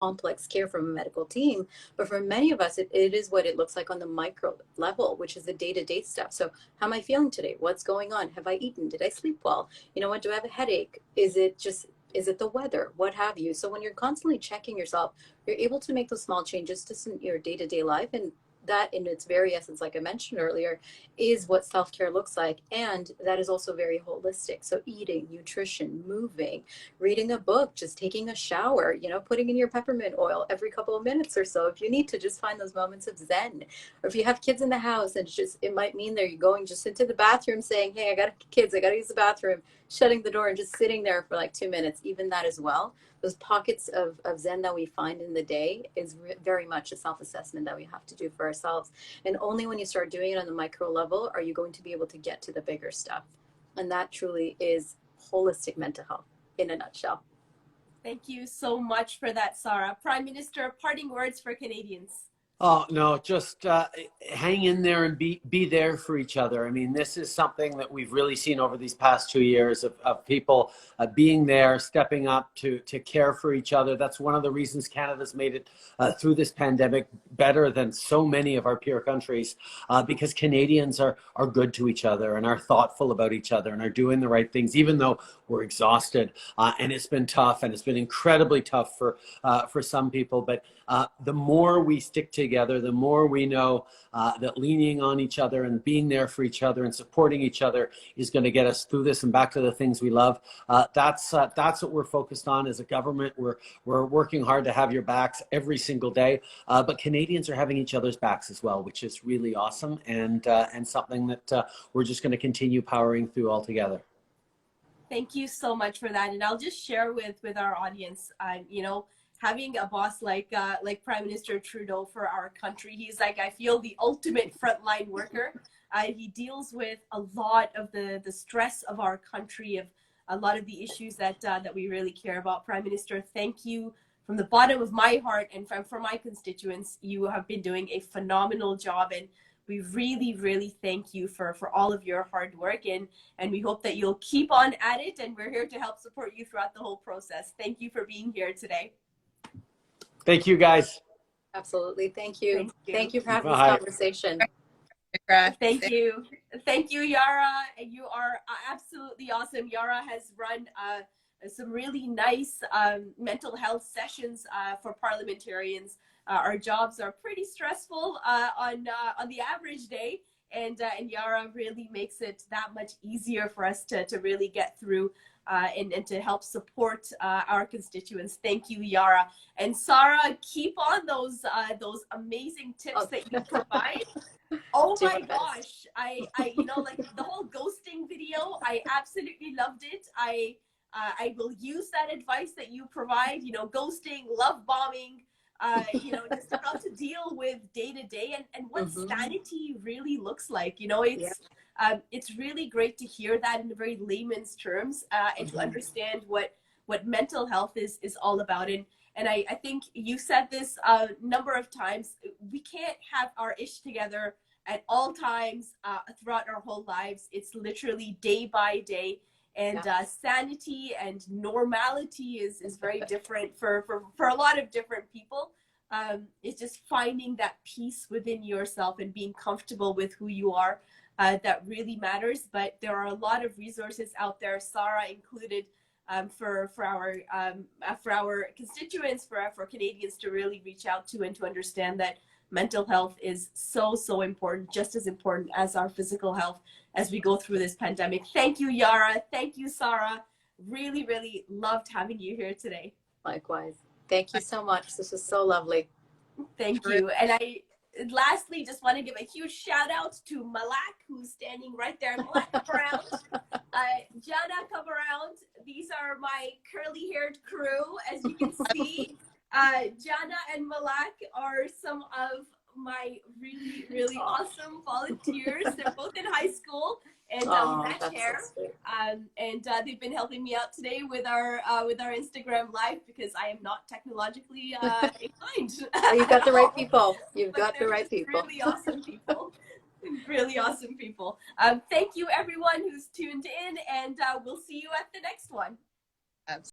complex care from a medical team. But for many of us, it is what it looks like on the micro level, which is the day-to-day stuff. So how am I feeling today? What's going on? Have I eaten? Did I sleep well? You know what? Do I have a headache? Is it the weather? What have you? So when you're constantly checking yourself, you're able to make those small changes to your day-to-day life. And that in its very essence, like I mentioned earlier, is what self-care looks like. And that is also very holistic. So eating, nutrition, moving, reading a book, just taking a shower, putting in your peppermint oil every couple of minutes or so. If you need to just find those moments of zen, or if you have kids in the house and it might mean that you're going just into the bathroom saying, hey, I got kids, I got to use the bathroom, shutting the door and just sitting there for like 2 minutes, even that as well. Those pockets of zen that we find in the day is very much a self-assessment that we have to do for ourselves. And only when you start doing it on the micro level are you going to be able to get to the bigger stuff. And that truly is holistic mental health in a nutshell. Thank you so much for that, Sarah. Prime Minister, parting words for Canadians. Oh, no, just hang in there and be there for each other. I mean, this is something that we've really seen over these past 2 years of people being there, stepping up to care for each other. That's one of the reasons Canada's made it through this pandemic better than so many of our peer countries, because Canadians are good to each other and are thoughtful about each other and are doing the right things, even though we're exhausted. And it's been tough, and it's been incredibly tough for some people. But the more we stick together, the more we know that leaning on each other and being there for each other and supporting each other is going to get us through this and back to the things we love. That's what we're focused on as a government. We're working hard to have your backs every single day, but Canadians are having each other's backs as well, which is really awesome, and something that we're just going to continue powering through all together. Thank you so much for that. And I'll just share with our audience, having a boss like Prime Minister Trudeau for our country, he's like, I feel, the ultimate frontline worker. He deals with a lot of the stress of our country, of a lot of the issues that we really care about. Prime Minister, thank you from the bottom of my heart and for my constituents. You have been doing a phenomenal job, and we really, really thank you for all of your hard work, and we hope that you'll keep on at it, and we're here to help support you throughout the whole process. Thank you for being here today. Thank you, guys. Absolutely. Thank you. Thank you for having Bye. this conversation. Thank you. Thank you, Yara. You are absolutely awesome. Yara has run some really nice mental health sessions for parliamentarians. Our jobs are pretty stressful on the average day, and Yara really makes it that much easier for us to really get through and to help support our constituents. Thank you, Yara. And Sarah, keep on those amazing tips that you provide. Oh my gosh, I like the whole ghosting video, I absolutely loved it. I will use that advice that you provide, ghosting, love bombing, just how to deal with day to day and what sanity really looks like. It's really great to hear that in very layman's terms, and to understand what mental health is all about. And I think you said this a number of times. We can't have our ish together at all times throughout our whole lives. It's literally day by day. And sanity and normality is very different for a lot of different people. It's just finding that peace within yourself and being comfortable with who you are that really matters. But there are a lot of resources out there, Sarah included, for our constituents, for Canadians to really reach out to and to understand that mental health is so important, just as important as our physical health as we go through this pandemic. Thank you, Yara. Thank you, Sarah. Really, really loved having you here today. Likewise. Thank you so much. This was so lovely. Thank you. And I lastly just want to give a huge shout out to Malak, who's standing right there. Malak, come around. Jana, come around. These are my curly haired crew. As you can see, Jana and Malak are some of my really, really awesome volunteers. They're both in high school, and we match hair. So and they've been helping me out today with our Instagram live, because I am not technologically inclined. Well, you've got the right people. You've got the right people. Really awesome people. Really awesome people. Thank you, everyone who's tuned in, and we'll see you at the next one.